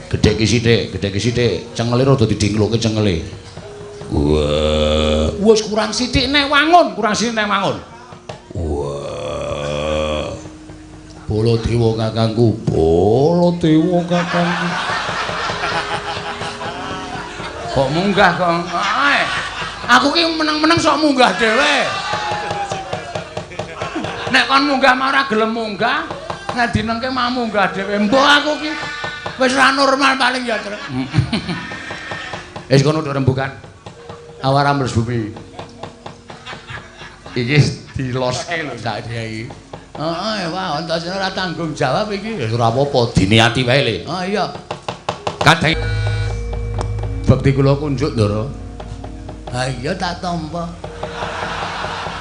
Gedheke sithik, cengele rada didingkloke cengele. Wah, wis kurang sithik nek wangun. Wah. Baladewa kakangku. Kok munggah kok. Aku ki meneng-meneng sok munggah dhewe. Nek kon munggah mah ora gelem munggah, nek dinengke mah munggah dhewe. Mbok aku ki wis ora normal paling ya, Tru. Wis kono nduk rembugan. Awara mles bumi. Iki diloske lho sak iki. Heeh, wah Antasena ora tanggung jawab iki. Wis ora apa-apa, diniati wae le. Oh iya. Kadang bekti kula kunjuk, Ndara. Ha iya tak tampa.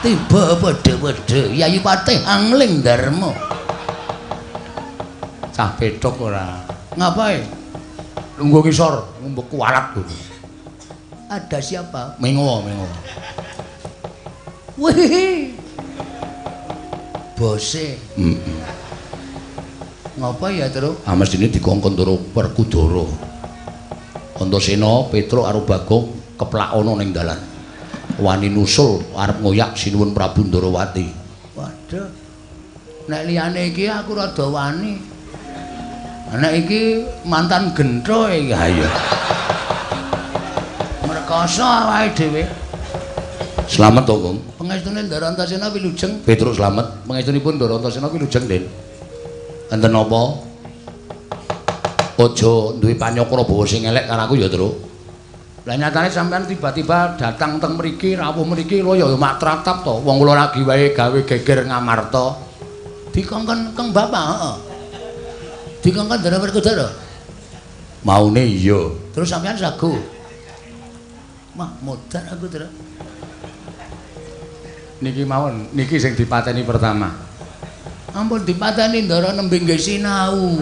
Tiba padha-padha Yayi Patih Angling Darma. Cah petok ora. Ngapain? Lungguh kisor, ngumbek kualat lho. Ada siapa? Mengo. Wih. Bose. Ngapa ya, Tru? Ah mestine dikongkon karo Werkudara. Antasena, Petruk karo Bagong keplak ana ning dalan. Wani nusul arep ngoyak sinuwun Prabu Ndarawati. Waduh. Nek liyane iki aku rada wani. Nek iki mantan gentho iki. Ha iya. Merkoso awake dhewe. Slamet to, Kang. Pangestune Ndara Antasena wilujeng. Petruk slamet. Pangestunipun Ndara Antasena wilujeng, Den. Enten apa? Aja duwe panyakra bawa sing elek karo aku ya, Tru. Lah nyatane sampean tiba-tiba datang teng mriki, rawuh mriki lho ya mak tratap to. Wong kula lagi wae gawe geger ngamarta. Dikongkon Kang Bapak, heeh. Dikongkon Ndara Werkudara. Maune iya. Terus sampean sagu. Mah modar aku, Tru. Niki mawon, niki sing dipateni pertama. Ampun dipateni Ndara nembe nggih sinau.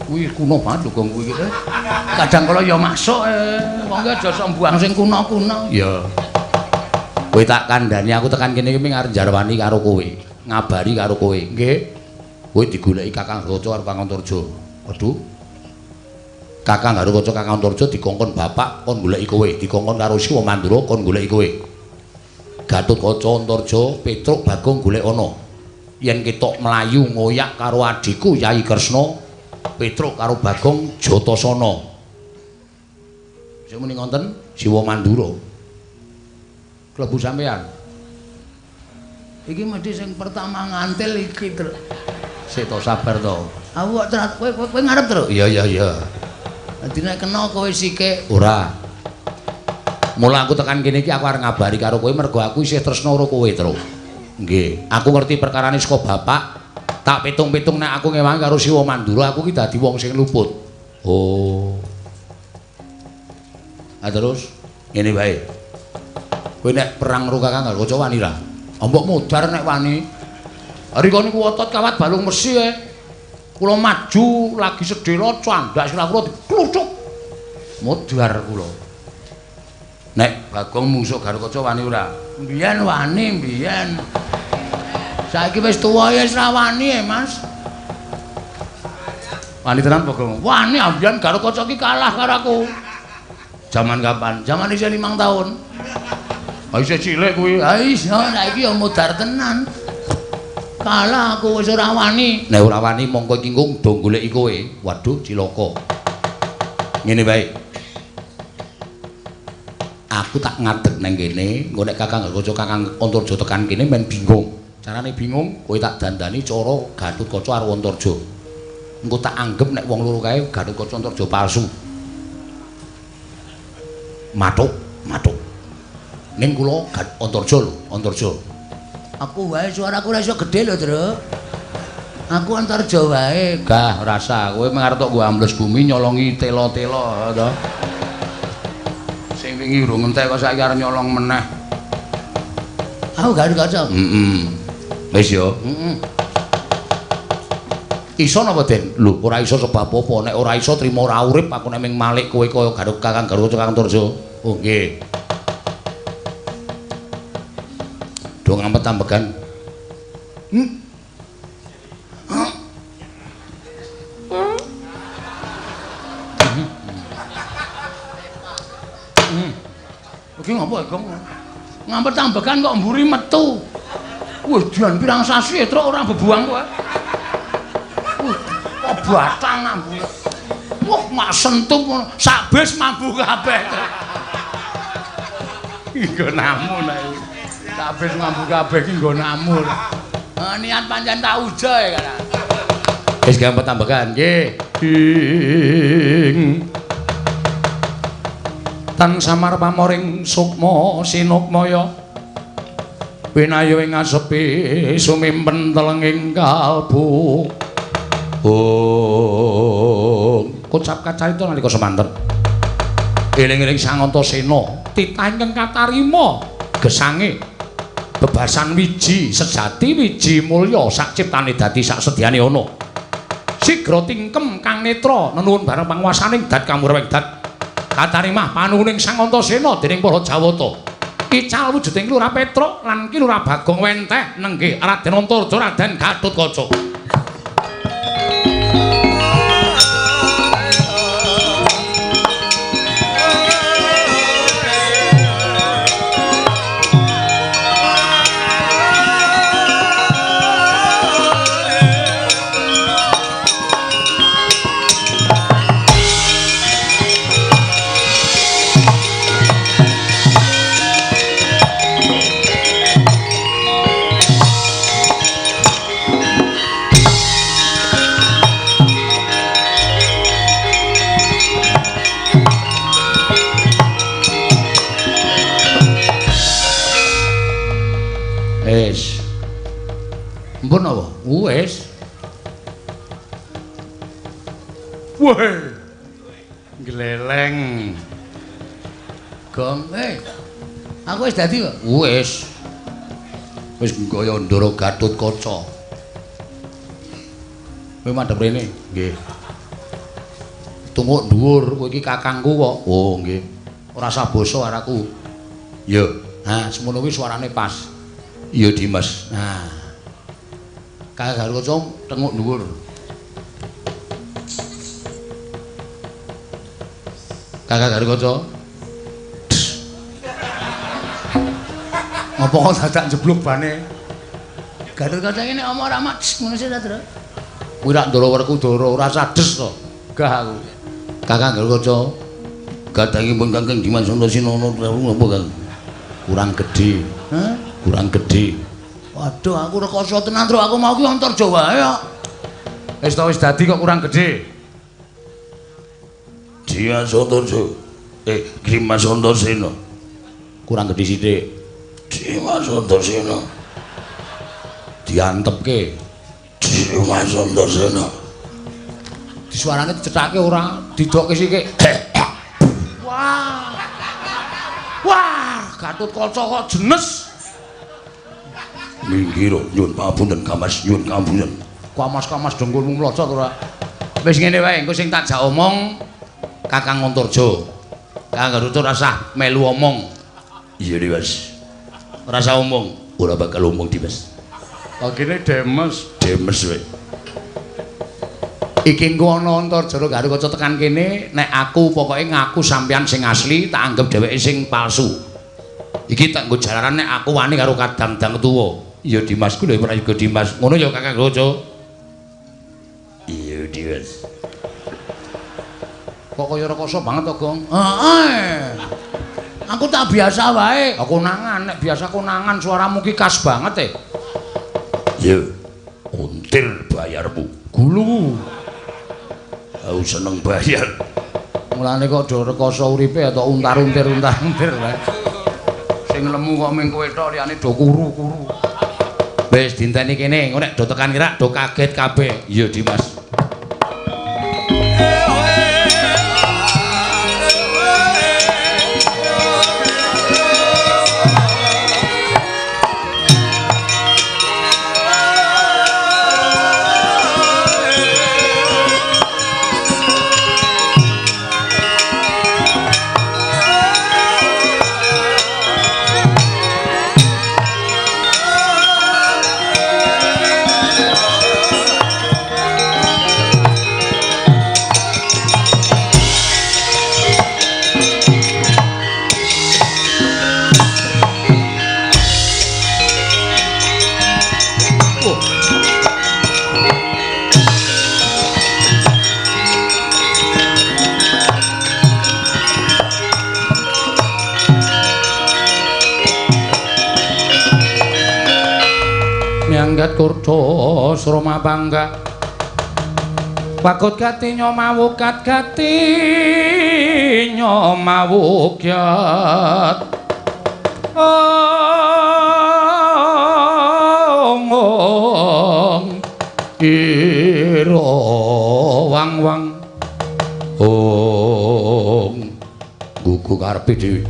Kuwi kuno banget lho Gong kuwi iki. Kadang kala ya masuk wong ki aja sok mbuang sing kuno-kuno. Ya. Kowe tak kandhani aku tekan kene iki arep jarwani karo kowe, ngabari karo kowe. Nggih. Kowe digoleki Kakang Garukaca karo Kakang Antarja. Waduh. Kakang Garukaca Kakang Antarja dikongkon bapak kon goleki kowe, dikongkon karo Siwa Mandura kon goleki kowe. Gatotkaca Antarja, Petruk Bagong golek ana. Yen ketok mlayu ngoyak karo adhiku Yayi Kresna, Petruk karo Bagong Jatasana. Sing muni ngoten Siwa Mandura. Klebu sampean. Iki mesti sing pertama ngantil iki, Tru. Sik to sabar to. Aku kok kowe ngarep, Tru? Iya. Dadi nek kena kowe sikik ora. Mula aku tekan kene iki aku arep ngabari karo kowe mergo aku isih tresna karo kowe, Tru. Nggih, aku ngerti perkarane saka bapak. Tak pitung-pitung nek aku ngewangi karo Siwa Mandura aku ki dadi wong sing luput. Oh. Ah terus ngene wae. Kowe nek perang karo Kakang Garukaca wani ra? Mbok modar nek wani. Rika niku otot kawat balung mesi kula maju lagi sedhela candak sira kula diklucuk. Modar kula. Nek Bagong musuh Garukaca wani ora? Mbiyen wani, mbiyen. Saiki wis tuwa ya wis ra wani Mas. Wani tenan Bagong. Wani ambiyen Garukaca ki kalah karo aku. Zaman kapan? Zaman isih 5 tahun. Ha isih cilik kuwi. Ha iso saiki ya modar tenan. Kalah aku wis ora wani. Nek ora wani mongko iki engko do goleki kowe. Waduh cilaka. Ngene wae. Aku tak ngadeg nang kene, engko nek Kakang Garukaca Kakang Antarja tekan kene men bingung. Carane bingung, kowe tak dandani cara Gatotkaca karo Antarja. Engko tak anggap nek wong loro kae Gatotkaca Antarja palsu. Matuk. Ning kula Antarja lho, Antarja. Aku wae suaraku ora iso gedhe lho, Tru. Aku Antarja wae. Gah, rasa kowe mengarep tok nggo ambles bumi nyolongi tela-tela to. Sing wingi urung entek kok saiki arep nyolong meneh. Aku Garukaca. Wis ya. Iso napa, Den? Lho, ora iso sebab apa? Nek ora iso trimo ora urip aku nek ming malik kowe kaya Kakang Garukaca Kakang Antarja. Oh, nggih. Do ngampet tambegan. Iki ngopo, Gong? Ngampet ambekan kok mburi metu. Wih, dian pirang sasi truk ora bebuang kowe. Kok batang ambune. Wah, mak sentup sak bis mambu kabeh. Nggo namu nek. Sak bis mambu kabeh iki nggo namu. Niat pancen tak uja ya kan. Wis gampang tambakan nggih. Tan samar pamoring sukma sinukmaya. Pinayu ing asepi sumimpen telenging kalbu. Kocap kacarita nalika semanten. Eling-eling Sang Antasena titah ingkang katarima gesange bebasan wiji sejati wiji mulya sak ciptane dadi sak sedyane ana. Sigra tingkem kang netra nenuwun bareng panguwasaning dat kamurweng dat katarimah panuwuning Sang Antasena dening para Jawata. Ical wujuding Lurah Petruk lan Ki Lurah Bagong Wenteh nenggih Raden Antarja Raden Gatotkaca. Mpun apa? Wis. Weh. Gleleng. Gong, aku wis dadi kok. Wis. Wis kaya Ndara Gatotkaca. Kowe madhep rene, nggih. Tunguk dhuwur, kowe iki kakangku kok. Oh, nggih. Ora usah basa araku. Ya. Ha, semono kuwi suarane pas. Iya, Dimas. Nah. Kakang Gatotkaca tenguk dhuwur. Kakang Gatotkaca. Ngopo kok dadak jeblok bane? Gatotkaca iki nek omong ora mak ngono sih ta, Tru? Kuwi rak Ndara Werkudara ora sades to. Gah aku. Kakang Gatotkaca gadhahipun Kakang Dimas Antasena napa Kang? Kurang gedhe. Hah? Kurang gedhe. Waduh, aku rekoso tenan, Tru. Aku mau ki Antarja wae kok. Wis dadi kok kurang gedhe. Dimas Antarja. Dimas Antasena. Kurang gedhe sithik. Dimas Antasena. Diantepke. Dimas Antasena. Disuarane dicethake ora didokke sithik. Wah. Wah, Gatotkaca kok jenes. Minggir, nyuwun pangapunten, Kamas, nyuwun pangapunten. Kamas dengkulmu mlocot ora. Wis ngene wae, engko sing tak jak omong Kakang Antarja. Kakang Gatotkaca rasah melu omong. Iya, Dimas. Ora usah omong, ora bakal omong, Dimas. Kene Demes, Demes wae. Iki engko ana Antarja karo Gatotkaca tekan kene, nek aku pokoke ngaku sampeyan sing asli, tak anggap dheweke sing palsu. Iki tak nggo jalaran nek aku wani karo kadang-dang tuwa. Iya Dimasku lho ora juga Dimas. Ngono ya Kakang Gatotkaca. Iya Dimas. Kok kaya rekoso banget to, Gong? Heeh. Aku tak biasa wae. Konangan nek biasa konangan suaramu ki khas banget Yo. Untir bayarmu. Gulu. Aku seneng bayar. Mulane kok do rekoso uripe atau untar-untir wae. Sing lemu kok ming kowe tok liyane do kuru-kuru. Wis dinteni kene, engko nek do tekan kirak do kaget kabeh. Iya Dimas. kurca srama pangga Wakut gati nyomawukat gati nyomawukyat Ong ira wang-wang Ong gugu karepe dhewe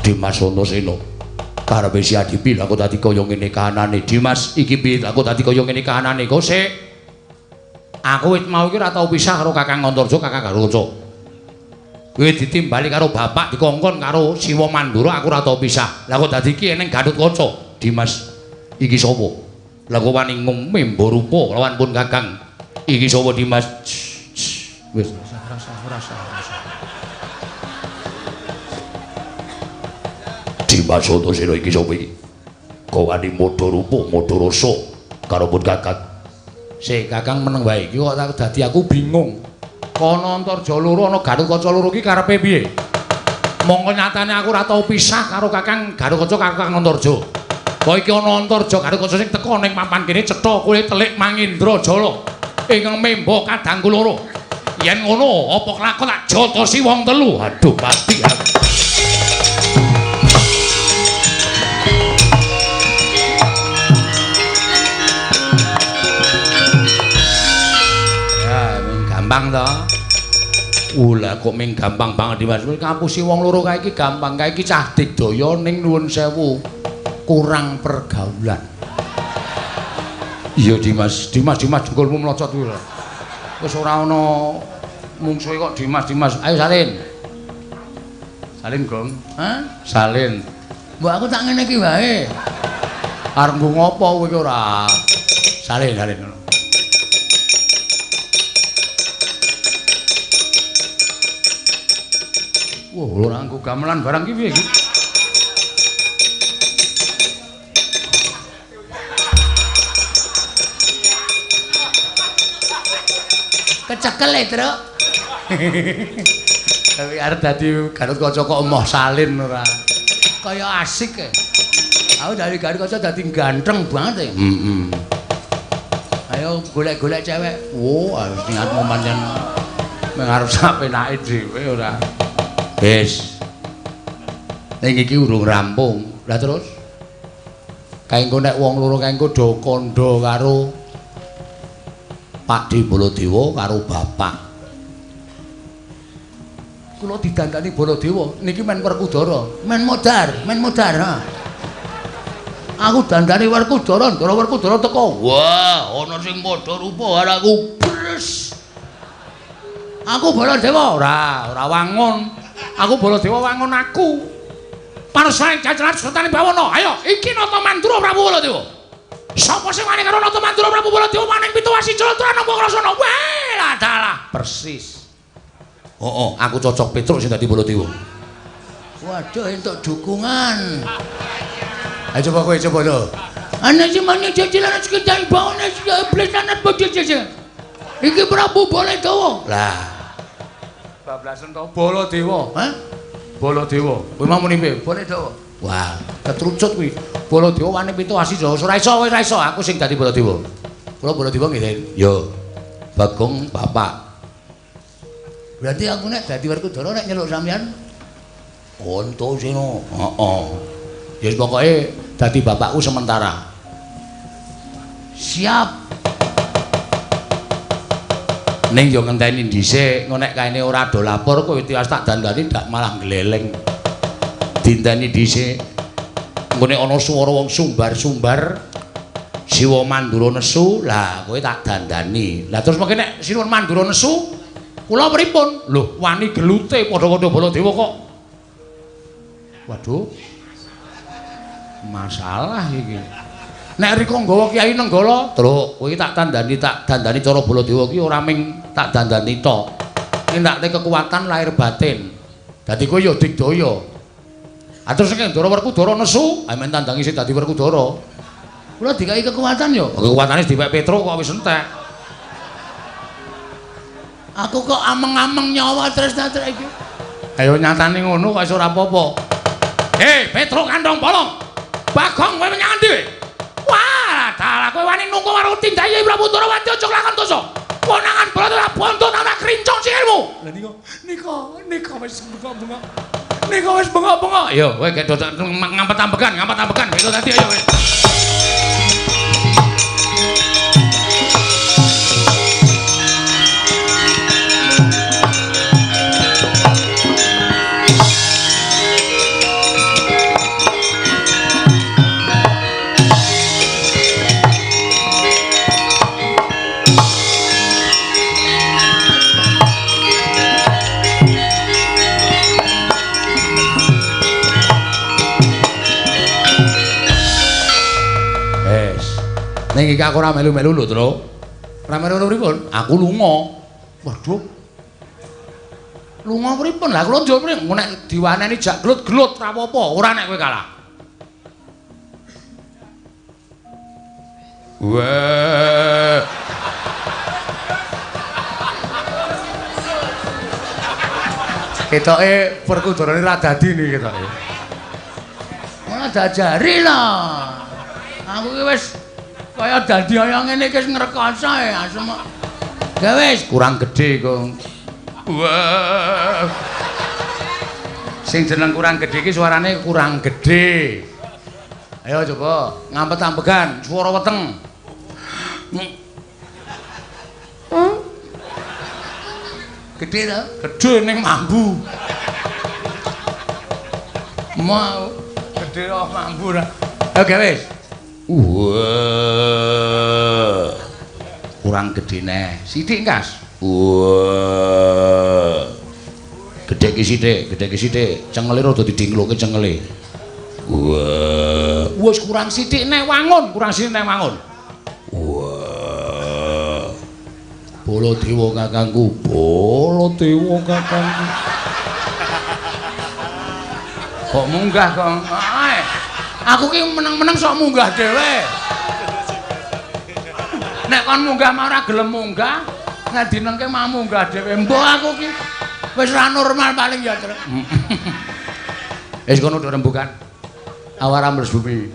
Dimas Antasena karepe si Adipi lha kok dadi kaya ngene kahanane Dimas iki piye lha kok dadi kaya ngene kahanane kok sik Aku wit mau iki ora tau pisah karo Kakang Antarja, Kakang Garuca. Kowe ditimbali karo bapak dikongkon karo Siwa Mandura aku ora tau pisah. Lah kok dadi iki eneng Gatotkaca. Dimas, iki sapa? Lah kok wani ngumembo rupa lawan pun Kakang. Iki sapa Dimas? Wis rasa. Dimas Antasena iki sapa iki? Kok wani modho rupa, modho rasa karo pun Kakang. Sik Kakang meneng wae iki kok dadi aku bingung. Kono Antarja loro ana Gatotkaca loro iki karepe piye? Mongko nyatane aku ora tau pisah karo Kakang Gatotkaca Kakang Antarja. Kok iki ana Antarja Gatotkaca sing teko ning papan kene cetha kulit telik Mangindrajala ingkang memba kadangku loro. Yen ngono apa kelakon tak jotosi wong telu. Aduh pasti aku. Gampang to. Lah kok ming gampang banget Dimas. Kampusi wong loro kae iki gampang kae iki cah digdaya ning nuwun sewu kurang pergaulan. Iya Dimas jengkulmu mlocot kuwi lho. Wis ora ana mungsuhe kok Dimas. Ayo salin. Salin, Gong. Hah? Salin. Mbok aku tak ngene iki wae. Arep nggo ngopo kowe iki ora? Salin ngono. Wah, ora nggo gamelan barang ki piye iki? Kecekel e, Truk. Tapi arep dadi Gatotkaca kok emoh salin ora. Kaya asik e. Aku dari Gatotkaca dadi ganteng banget e. Ayo golek-golek cewek. Oh, harus niatmu pancen mengarep sapenake dhewe ora. Wis. Ning iki urung rampung. Lah terus? Kaengko nek wong loro kaengko do kandha karo Pakde Baladewa karo bapak. Kula didandani Baladewa niki men Werkudara, men modar ha. Aku dandani Werkudara, Ndara Werkudara teko. Wah, ana sing padha rupa karo aku. Bres. Aku Baladewa ora wangun. Aku Baladewa wangun aku. Parsane cacaran Sultan Bawana. Ayo, iki Nata Mandura Prabu Baladewa. Sapa sing wani karo Nata Mandura Prabu Baladewa maning Pitawasi Jalatrana Nampa Weh, dalah persis. Oh, aku cocok Petruk sing dadi Baladewa. Waduh, entuk dukungan. Ayo coba kowe coba lho. Ana sing mani jajalan sekedar bawana iblis lanat bodho jajan. Iki Prabu Baladewa. Lah bablasan to Baladewa. Hah? Baladewa. Kowe mau muni piye? Baladewa. Wah, ketrucut kuwi. Baladewa wani Pitawasi Jalatrana. Ora iso, aku sing dadi Baladewa. Kula Baladewa nggih. Yo. Bagong bapak. Berarti aku nek dadi Werkudara nek nyeluk sampean Antasena. Heeh. Ya pokoke dadi bapakku sementara. Siap. Ning yo ngenteni dhisik, engko nek kaene ora do lapor kowe tiwas tak dandani dak malah gleleng. Dinteni dhisik. Engko nek ana swara wong sumbar-sumbar Siwa Mandura nesu, lah kowe tak dandani. Lah terus mengke nek Siwa Mandura nesu, kula pripun? Lho, wani gelute padha-padha Baladewa kok. Waduh. Masalah iki. Nek rika nggawa Kyai Nenggala, Truk, kowe tak dandani cara Baladewa ki ora ming tak dandani tok. Nindakne kekuatan lahir batin. Dadi kowe ya digdaya. Atus nek Ndara Werkudara nesu, amen tandangi sing dadi Werkudara. Kula dikai kekuatan ya. Kekuatane diwek Petruk kok wis entek. Aku kok ameng-ameng nyawa tresna-tresna iki. Ayo nyatane ngono kok iso ora apa-apa. Petruk kandhong bolong. Bagong kowe menyang ndi? Wah, dalah kowe wani nunggu karo Tindayai Prabu Darawati aja lakon dosa. Konangan Baratara bontot ana krincong sikilmu. Lah nika wis bengok-bengok. Nika wis bengok-bengok. Yo kowe gek ngampet ambekan itu tadi ayo kowe. Ning iki aku ora melu-melu lho, Tru. Ora melu pripun? Aku lunga. Waduh. Lunga pripun? Lah kula njur mrene nek diwaneni jak glut-glut ora apa-apa, ora nek kowe kalah. Wah. Ketoke perkudarane ra dadi nih ketoke. Ora dajari lah. Aku ki wis kaya dadi kaya ngene iki ngrekoso asem. Ya wis kurang gedhe kok. Wah. Sing jeneng kurang gedhe iki suarane kurang gedhe. Ayo coba ngampet ambegan swara weteng. Gedhe ta? Gedhe ning mambu. Mau gedhe kok mambu ra. Oke wis. Wah. Kurang gedhe neh. Sithik, Kas. Wah. Gedhe ki sithik. Cengele rada didingkloke cengele. Wah. Wis kurang sithik neh wangun, Wah. Baladewa kakangku. Kok munggah kok. Aku ki meneng-meneng sok munggah dhewe. Nek kon munggah mah ora gelem munggah, nek dinengke mah munggah dhewe. Mbok aku ki wis ora normal paling ya, Tru. Wis kono do rembugan. Awara mles bumi.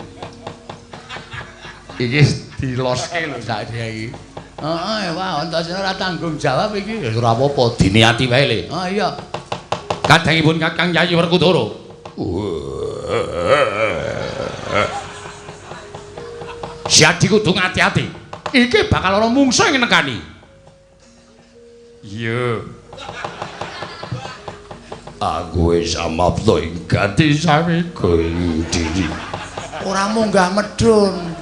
Iki diloske lho sak iki. Heeh, wah, entasane ora tanggung jawab iki. Ya ora apa-apa, diniati wae le. Oh iya. Kadangipun Kakang Yayi Werkudara. Siadi kudu ngati-ati. Iki bakal ana mungsuh sing nekani. Iya. Aku wis samapta ing gati sawiko ing diri. Ora munggah medhun.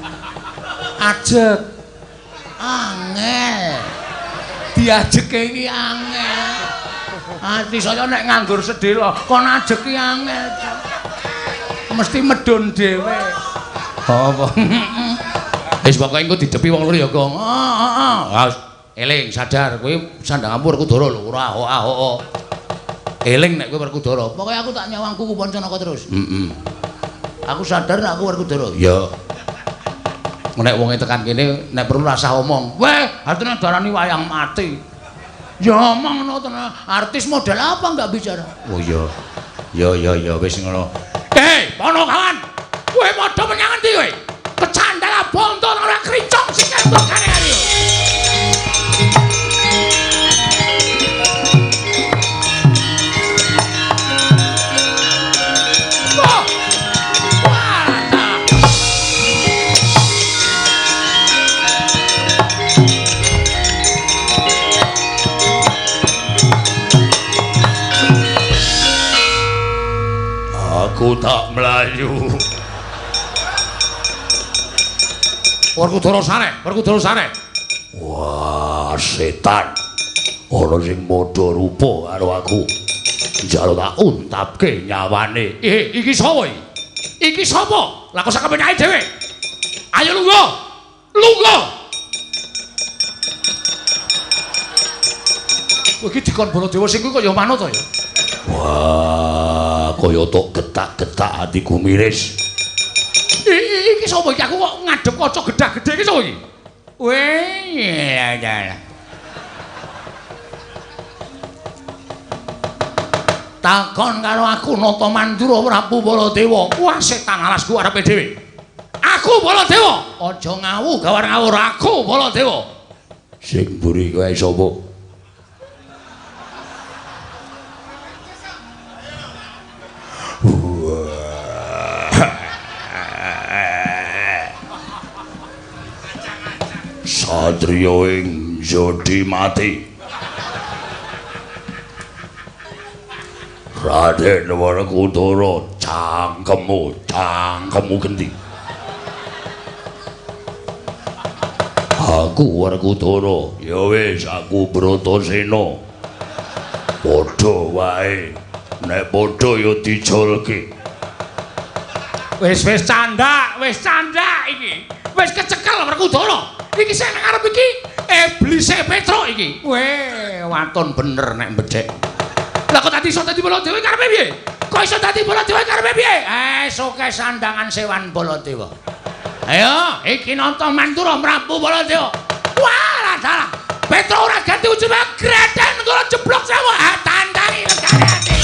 Ajeg. Angel. Diajeke iki angel. Ati saya nek nganggur sedhela kon ajeg iki angel. Mesti medhun dhewe. Apa? Wis pokoke engko didepi wong loro ya, Gong. Heeh. Eling sadar kowe sandang ampur Werkudara lho, ora ahok-ahok. Eling nek kowe Werkudara. Pokoke aku tak nyawang kuku Pancanaka terus. Aku sadar nek aku Werkudara. Ya. Nek wonge tekan kene nek perlu rasah omong. Weh, artine darani wayang mati. Ya omong ngono tenan. Artis model apa enggak bicara? Oh iya. Ya wis ngono. Hei, Ponokawan. Kowe padha menyang endi kowe? Kecandala bontot ora krincong sing kembangane ayo. Aku tak melayu. Werkudara sare. Wah, setan. Ana sing padha rupa karo aku. Njaluk tak untapke nyawane. Iki sapa iki? Iki sapa? Lah kok sak kepenyake dhewe. Ayo lungguh. Kowe iki dikon Baladewa sing kuwi kaya manut to ya. Wah, kaya tok getak-getak atiku miris. Iki sapa iki? Aku kok ngadep kaca gedhe-gedhe iki sapa iki? Weh, ya. Takon karo aku Nata Mandura Prabu Baladewa. Wah, setan alasku arepe dhewe. Aku aku Baladewa. Aja ngawur aku Baladewa. Sing mburi kowe sapa? Satria ing Jodi mati. Raden Werkudara, cangkemmu gendi. Aku Werkudara, ya wis aku Bratasena. Padha wae, nek padha ya dijolke. Wis candak iki. Wis kecekel Werkudara. Iki sing nang arep iki iblise Petruk iki. Weh, waton bener nek mbedhek. Lah kok dadi iso dadi Baladewa karepe piye? Kok iso dadi Baladewa karepe piye? Soke sandangan sewan Baladewa. Ayo, iki nonton Mandura Prabu Baladewa. Wah, dalah. Petruk ora ganti ujube greten kula jeblok sewu. Tandangi negare ati.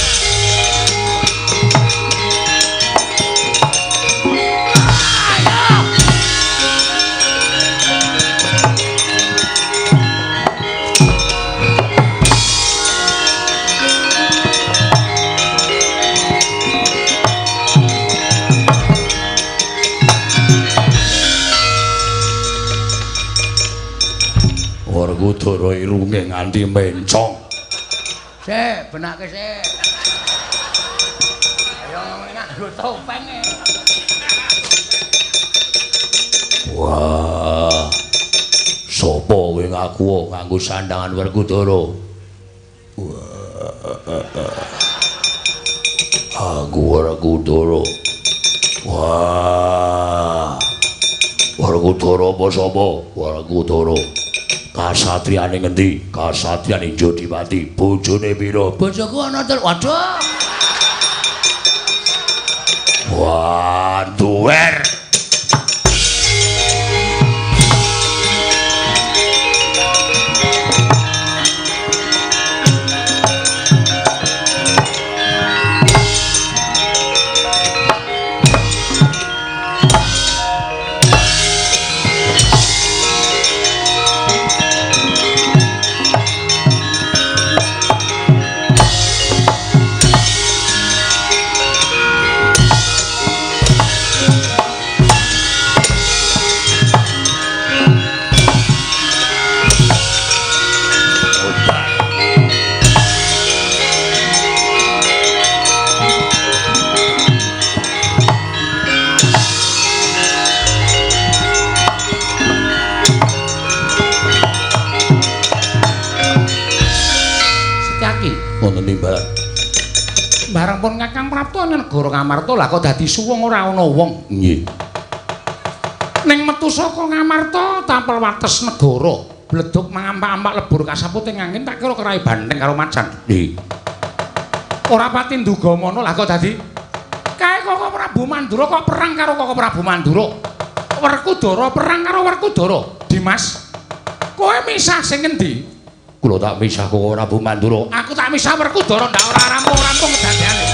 Werkudara irunge nganti mencong. Sik, benake sik. Ayo nganggo topenge. Wah. Sopo kowe ngaku nganggo sandangan Werkudara? Aku Werkudara. Wah. Werkudara apa sapa? Werkudara. Kasatriyane ngendi? Kasatriyane Jodimati. Bojone pira? Bojoku ana telu. Waduh. Wah, duwer. Barang pun Kakang Prapto ing negara Ngamarta lah kok dadi suwung ora ana wong. Nggih. Ning metu saka Ngamarta tampel wates negara, bleduk mangampak-ampak lebur kasaputing angin tak kira kerai banteng karo macan. Nggih. Ora pati nduga mono lah kok dadi kae kok Prabu Mandura kok perang karo kok Prabu Mandura. Werkudara perang karo Werkudara. Dimas, kowe misah sing endi? Kula tak misah kok Prabu Mandura. Aku tak misah Werkudara ndak ora rampung-rampung kedadeane.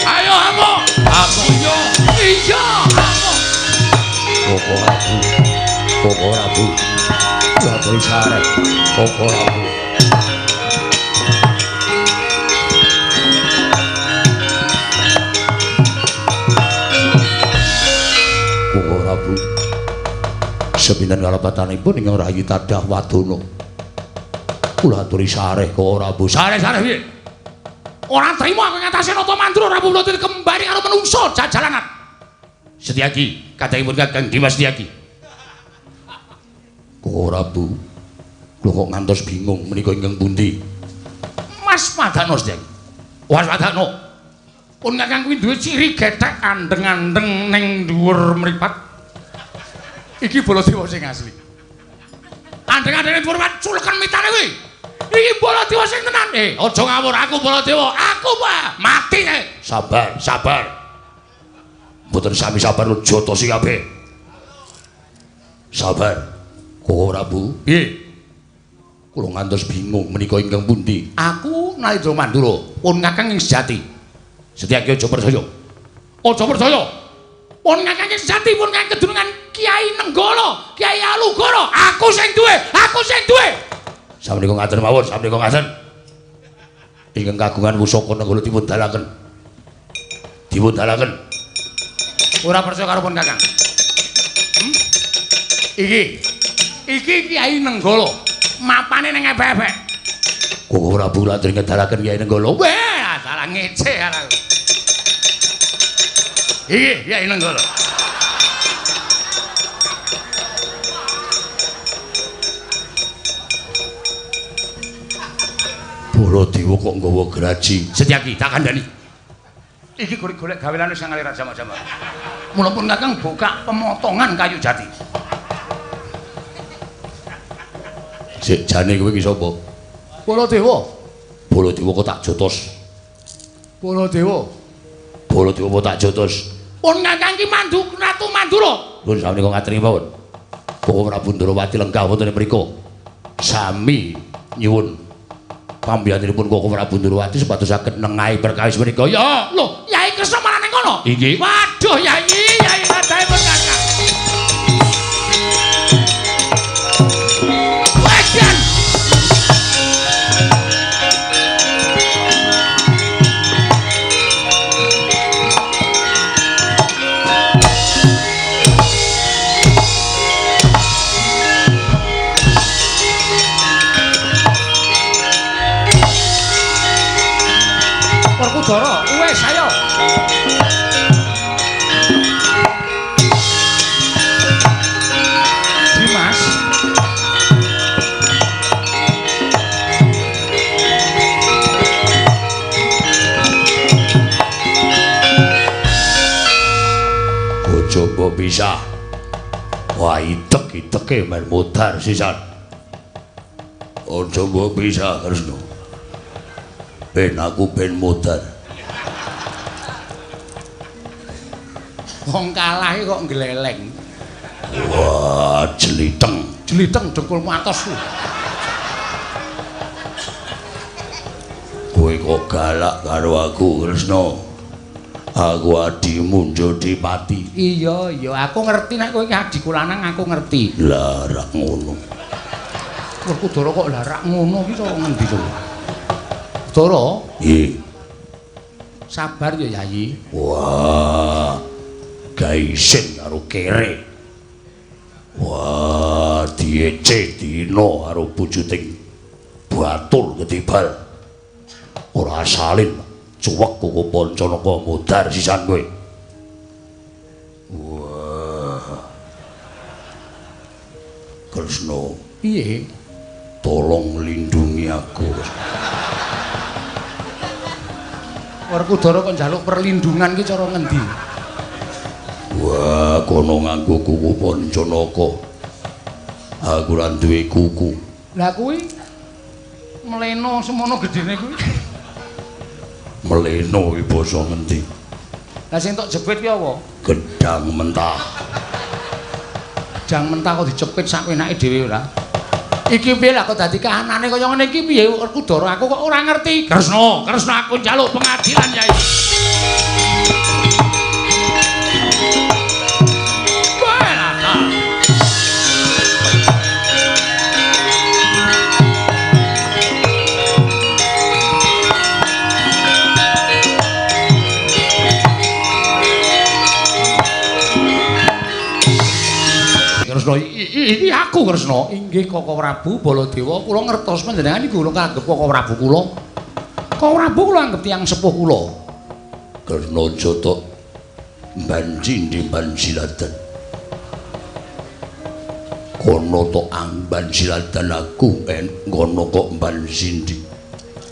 Ayo aku. Aku yo. Iya, aku. Kok Prabu. Ya tulisane. Kok Prabu. Prabu sepinten kalepatanipun ing Rayi Tadah Wadana. Kula aturi sareh kok Prabu. Sareh piye? Ora trima aku ngatasi Nata Mandura Prabu Mlati kembali karo menungso jajalanan. Setyaki, kadangipun Kakang Dimas Setyaki. Kok Prabu. Lho kok ngantos bingung menika ingkang pundi? Mas Padana Setyaki. Mas Padana. Pun Kakang kuwi duwe ciri gethek andeng-andeng ning dhuwur mripat. Iki Baladewa sing asli. Andeng-andeng dhuwur mripat culeken mitane kuwi. Iki Baladewa sing tenan. Aja ngawur aku Baladewa. Aku mati. Sabar. Boten sami sabar jotosi kabeh. Sabar. Koko Prabu. Piye? Kula ngantos bingung menika ingkang pundi. Aku Narendra Mandura, pun Kakang ing sejati. Setyaki aja percaya. Aja percaya. Pun Kakang ing sejati pun Kakang kedunungan Kiai Nenggala, Kiai Alugara. Aku sing duwe, aku sing duwe. Sameneika ngaten mawon, sameneika ngaten. Ingkang kagungan pusaka Nenggala dipun dalaken. Dipun dalaken. Ora percaya karo pun Kakang. Iki Kiai Nenggala. Mapane ning ebek-ebek. Koko Prabu lajeng ngedalaken Kiai Nenggala. Weh, dalah ngece aku. Iki Kiai Nenggala. Baladewa kok nggawa graji. Setyaki tak kandhani. Iki golek-golek gawelane sing ngalih Raja-Majapahit. Mula pun Kakang buka pemotongan kayu jati. Sik jane kowe iki sapa? Baladewa. Baladewa kok tak jotos. Baladewa. Baladewa kok tak jotos. Pun Kakang ki Ratu Mandura. Nuwun sameneika ngateni mawon. Koko Prabu Ndrawati lenggah wonten mriku. Sami nyuwun pambiyanipun Koko Prabu Ndrawati supados saged nengahi perkawis menika. Ya, Lho, Yai Kresna malah ning kono. Inggih. Waduh, Yai ngadahi pun Kakang. Wajan. Werkudara, wis ayo. Dimas. Coba bisa. Wah, itek-iteke men modar sisan. Coba bisa Kresna. Ben aku ben modar. Wong kalah kok ngleleng. Wah, jeliteng. Jeliteng dengkulmu atos ku. Kowe kok galak karo aku Kresna. Aku adimu Jodipati. Iya, aku ngerti nek kowe iki adikku lanang aku ngerti. Lah rak ngono. Werkudara kok larak ngono iki cara ngendi to? Dara, Nggih. sabar ya Yayi. Wah. Gaisen karo kere. Wah, diece dina karo bujuting batul ketibal. Ora asalin cuwek koko Pancanaka modar sisan kowe. Wah. Kresna, Piye? tolong lindungi aku. Werkudara kok njaluk perlindungan ki cara ngendi? Wah, kono nganggo kuku Pancanaka. Aku ora duwe kuku. Lah kuwi mleno semono gedene kuwi. Meleno iki basa ngendi? Lah sing tok jepit ki apa? Gedang mentah. Jang mentah kok dicepit sak enake dhewe ora. Iki piye lah kok dadi kahanane kaya ngene iki piye Werkudara aku kok ora ngerti. Kresna aku njaluk pengadilan Yai. Kresna iki aku Kresna. Inggih Koko Prabu Baladewa, kula ngertos panjenengan iki kula kanggep Koko Prabu kula. Koko Prabu kula anggap tiyang sepuh kula. Kresna Jata mbanjindi banjiladan. Kono to amban siladan aku ngono kok mbanjindi.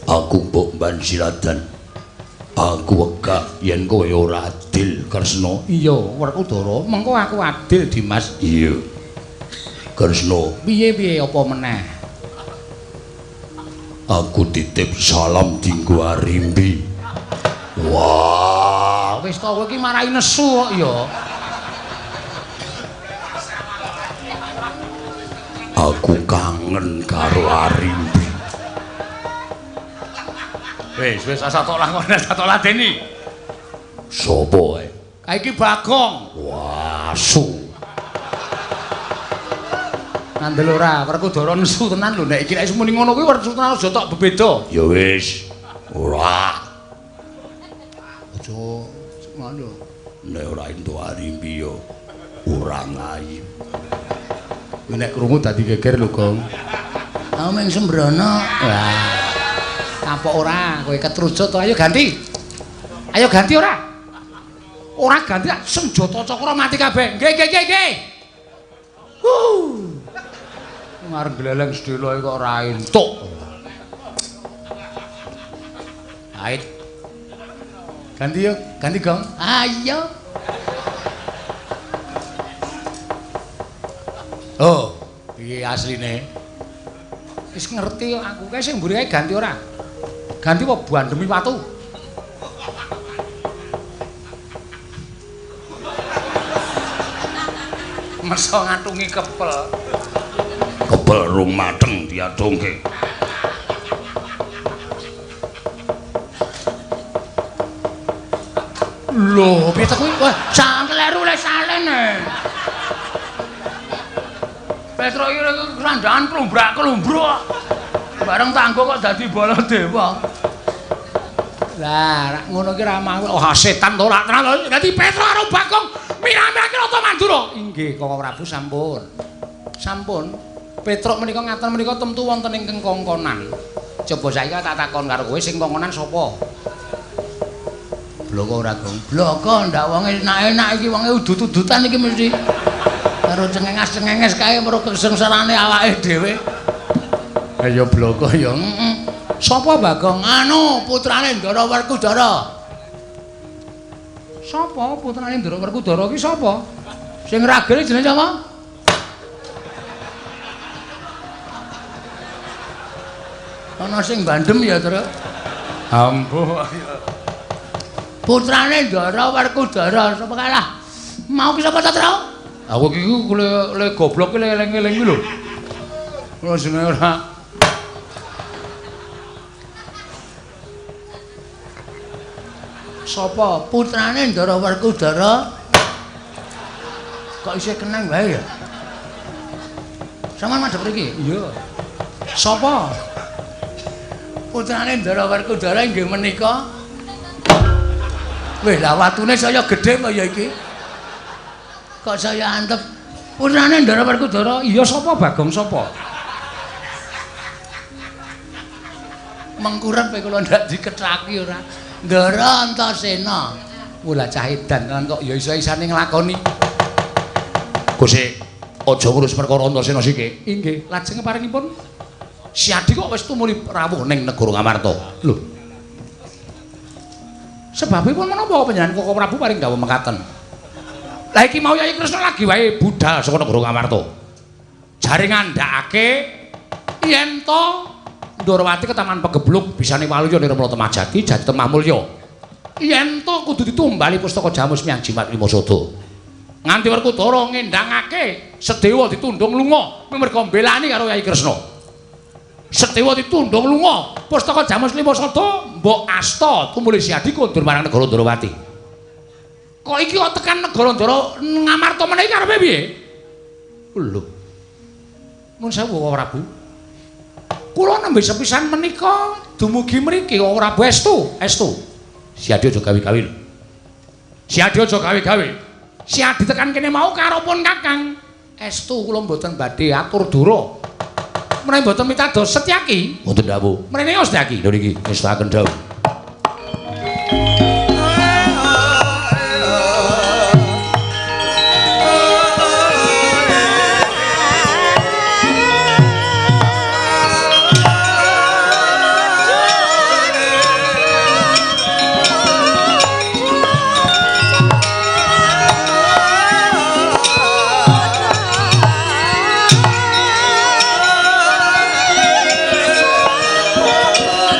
Aku mbok banjiladan. Aku wegah yen kowe ora adil Kresna. Iya, Werkudara, mengko aku adil Dimas. Iya. Kresna, Piye-piye apa meneh? aku titip salam dinggo Arimbi. Wah, kowe wis to kowe iki marahi nesu kok ya. Aku kangen karo Arimbi. Wis satok ladeni. Sopo ae? Ka iki Bagong. Wasu. Ngandel ora, Werkudara nesu tenan lho nek iki nek muni ngono kuwi Werkudara aja tok bebeda. Ya wis. Ora. Aja ngono. Nek ora entuk Arimbi yo ora ngayib. Kuwi nek krungu dadi geger lho, Gong. Ameng sembrono. Wah. Kapok ora, kowe ketrujut to. Ayo ganti. Ayo ganti ora? Ora ganti senjata cakra mati kabeh. Nggih. Ngarep gleleng sedelo kok ora entuk. Ait. Ganti yo, ganti Gong. Ayo. Oh, iki asline. Wis ngerti kok aku kae sing mburi kae ganti ora? Ganti apa bandemi watu? Meso ngatungi kepel. Kepel rung mateng diadongke. Lho, piye to kuwi? Wah, cangkleru le salene. Petro iki kerandangan klumbrak-klumbruk. Bareng tanggo kok dadi Baladewa. Lah, ngono ki ra mau. Oh, setan to ora tenan. Dadi Petro karo Bagong mirami-mirami Rata Mandura. Inggih, Kakang Prabu sampun. Sampun. Petruk menika ngaten menika temtu wonten ing kengkongkonan. Coba saiki tak takon karo kowe sing kongkonan sapa? Bloko ora, Gong. Bloko ndak wong enak-enak iki wonge udut-udutan iki mesti. Karo cengenges-cengenges kae karo kesengsarane awake dhewe. Ya bloko ya. Sapa Bagong? Anu putrane Ndara Werkudara. Sapa putrane Ndara Werkudara ki sapa? Sing ragil jenenge sapa? Ana sing bandem ya, Tru. Ampuh. Putrane Ndara Werkudara sapa kalah? Mau ki sapa ta, Tru? Aku ki le goblok ki eling-eling ki lho. Ora jenenge ora. Sapa putrane Ndara Werkudara? Kok isih keneng wae ya? Sampeyan madhep mriki? Iya. Sapa? Putrane Ndara Werkudara inggih menika. Weh, lah watune saya gedhe kaya iki. Kok saya antep putrane Ndara Werkudara? Iya sapa Bagong sapa? Mengkurep kula ndak dikethaki ora. Ndara Antasena. Mula cah edan kan kok ya iso-isane nglakoni. Gusti, aja ngurus perkara Antasena siki. Inggih, lajeng paringipun Si Adi kok wis tumuli rawuh ning negara Ngamarta. Lho. Sebabipun menapa panjenengan Kakang Prabu paring dawuh mekaten? Lah iki mau Yayi Kresna lagi wae budal saka negara Ngamarta. Jare ngandhakake yen to Ndarawati ketaman Pegebluk bisane waluya nirmala Temajati jati temah mulya. Yen to kudu ditumbali pustaka Jamus Miang Jimat Wimasada. Nganti Werkudara ngendhangake Sedewa ditundhung lunga merga mbelani karo Yayi Kresna. Sedewa ditundhung lunga pustaka Jamus Wimasada mbok asta tumuli Si Adi kondur marang negara Ndarawati. Kok iki kok tekan negara Ngamarta meneh karepe piye? Lho. Mun sewu Kakang Prabu. Kula nembe sepisan menika dumugi mriki Kakang Prabu estu. Si Adi aja gawe-gawe lho. Si Adi aja gawe-gawe. Si Adi tekan kene mau karo pun Kakang. Estu kula mboten badhe atur dura. Menawi mboten mitados Setyaki. Mboten dawuh. Mrene Setyaki. Lho niki ngestaken dawuh.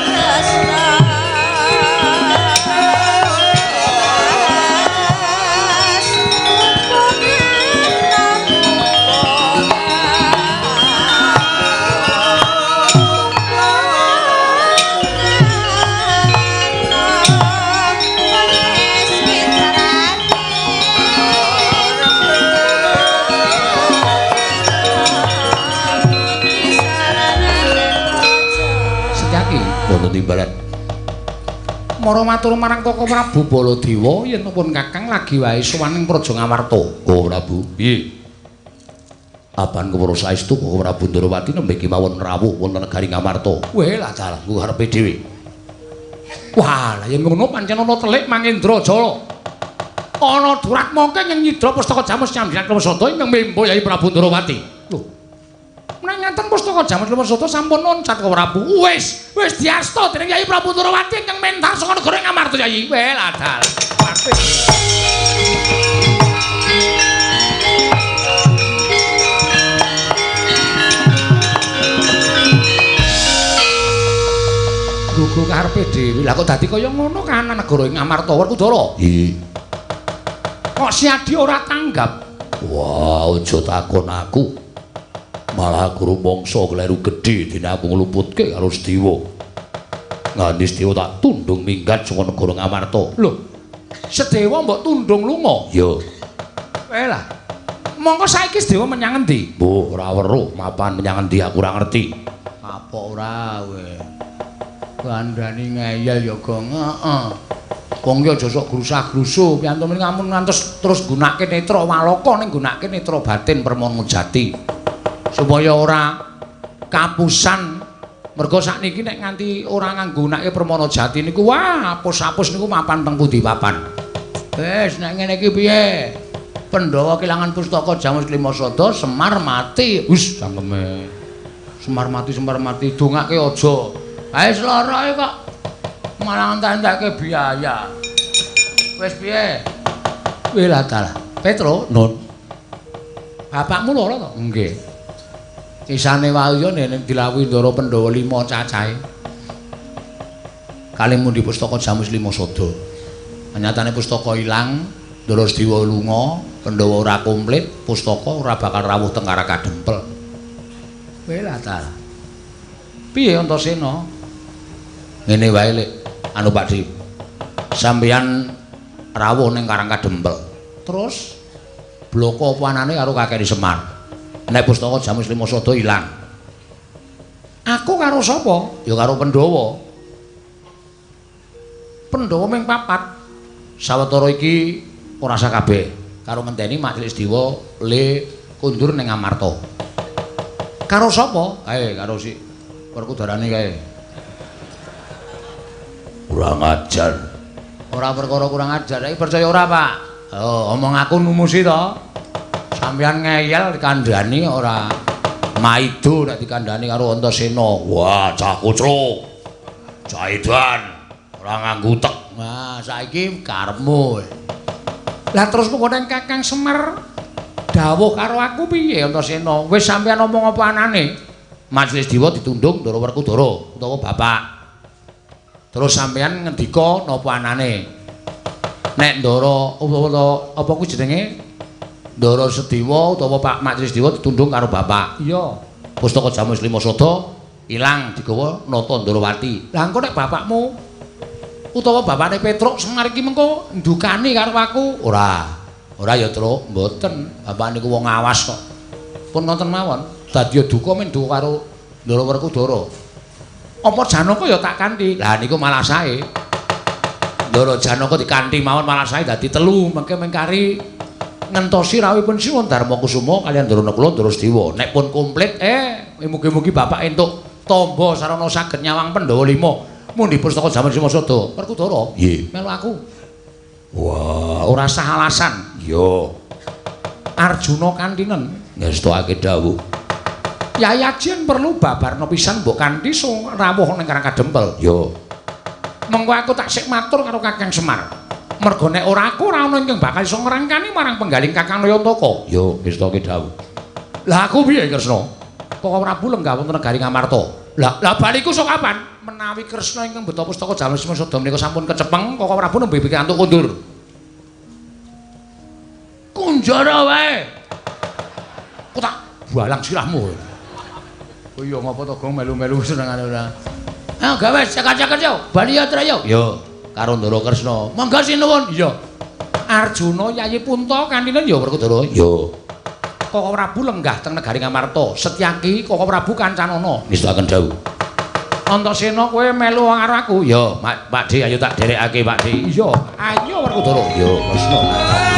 Tresna wonten timbalan. Mara matur marang Koko Prabu Baladewa yen pun Kakang lagi wae sowan ing Praja Ngamarta. Oh Prabu. Piye? Apan kawula saestu Koko Prabu Ndrawati nembe kemawon rawuh wonten negari Ngamarta. Weh lah dalah ku karepe dhewe. Wah, lah yen ngono pancen ana telik Mangendrajala. Ana durat mongke ing nyidra pustaka Jamus Nyambyan Klemasada ing membo Yai Prabu Ndrawati. Lho. Nek ngaten pustaka Jamus Klemasada sampun noncat Koko Prabu. Wis diasta dening Yai Prabu Ndrawati ingkang mentar saka negara Ngamarta Yai. Weh lah dalah. Gugu karepe dhewe. Lah kok dadi kaya ngono kan negara ing Amarta Werkudara? Nggih. Kok si Adi ora tanggap? Wah, aja takon aku. Malah aku rumangsa kleru gedhe dene aku ngluputke karo Sedewa. Nganti Sedewa tak tundung minggat saka negara Ngamarta. Lho. Sedewa mbok tundung lunga? Ya. Lah. Mongko saiki Sedewa menyang endi? Mbok ora weruh mapan menyang endi aku ora ngerti. Apa ora we? Kandhani ngeyel ya gong. Heeh. Wong ki aja sok grusah-grusuh, piantun ngamun ngantos terus gunake netra walaka ning gunake netra batin Permana Jati. Supaya ora kapusan. Mergo sakniki nek nganti ora nganggunake Permana Jati niku wah, apus-apus niku mapan teng pundi papan. Wis nek ngene iki piye? Pandhawa kelangan pustaka Jamus Klimasada Semar mati. Wis cangkeme. Semar mati dongake aja. Ae sloroe kok malah entek-entekke biaya. Wis piye? Wis lah dalah. Petro, Nun. bapakmu lara to? Nggih. Kisane wae yo ning dilawuhi Ndara Pandhawa 5 cacahe. Kalimu di pustaka Jamus Klimasada. Nyatane pustaka ilang, Ndara Sedewa lunga, Pandhawa ora komplit, pustaka ora bakal rawuh teng Karakadempel. Wis lah dalah. Piye Antasena? Ngene wae Lek, anu Pakdi. Sampeyan rawuh ning Karakadempel. Terus bloko apa anane karo kakek Semar. Nek pustaka Jamus Klimasada ilang. Aku karo sapa? Ya karo Pandhawa. Pandhawa ming 4. Sawetara iki ora sak kabeh. Karo ngenteni Majelis Dewa le kundur ning Amarta. Karo sapa? Kae karo si Werkudarane kae. Kurang ajar. Ora perkara kurang ajar, iki percaya ora, Pak? Oh, omong aku numusi to. Sampeyan ngeyel dikandhani ora maido nek dikandhani karo Antasena. Wah, cah kucluk. Cah edan. Ora nganggo utek. Nah, saiki karepmu. Lah terus pokoknya Kakang Semar dawuh karo aku piye Antasena? Wis sampeyan omong apa anane? Majelis Dewa ditundung Ndara Werkudara utawa bapak. Terus sampeyan ngendika napa anane? Nek Ndara apa kuwi jenenge? Ndara Sedewa utawa Pak Majelis Dewa ditundung karo bapak. Iya. Pustaka Jamus Klimasada ilang digawa nata Ndarawati. Lah engko nek bapakmu utawa bapakne Petruk Semar iki mengko ndukani karo aku? Ora. Ora ya, Truk, mboten. Bapak niku wong awas kok. Pun ngoten mawon. Dadi duka men duka karo Ndara Werkudara. Apa Janaka ya tak kanthi? Lah niku malah sae. Ndara Janaka dikanthi mawon malah sae dadi 3 mengke mengkari ngentosi rawuhipun Siwa Darmakusuma kaliyan Ndara Nakula Ndara Sedewa. Nek pun komplit mugi-mugi bapak entuk tamba sarana saged nyawang Pandhawa 5 mundi pustaka Jamus Klimasada. Werkudara. Nggih. Melu aku. Wah, Ora sah alasan. ya. Arjuna kantinen. Ngestokake dawuh. Yai Ajien perlu babarna pisan mbok kanthi rawuh ning Karakadempel. Ya. Mengko aku tak sik matur karo Kakang Semar. Mergo nek ora aku ora ana ingkang bakal iso ngrangkani marang penggaling Kakang Nayantaka. Ya, ngestokake dawuh. Lah aku piye Kresna? Kok Prabu lenggah wonten negari Ngamarta. Lah baliku sok kapan? Menawi Kresna ingkang beta pustaka Jamus Klimasada menika sampun kecepeng, Kok Prabu nembe pikantuk kundur. Kunjara wae. Kok tak balang sirahmu. Oh iya ngapa to gong melu-melu senengane ora. Ah gawe cekak-cekak yo, bali ya Trayo. Yo, karo Ndara Kresna. Monggo sinuwun. Iya. Arjuna Yayi Punta kantinen ya Werkudara. Yo. Koko Prabu lenggah teng negari Ngamarta. Setyaki Koko Prabu Kancanana. Ngestakaken dawuh. Antasena kowe melu karo aku? Ya, Pak Di ayo tak derekake Pak Di. Iya, ayo Werkudara. Ya, Kresna.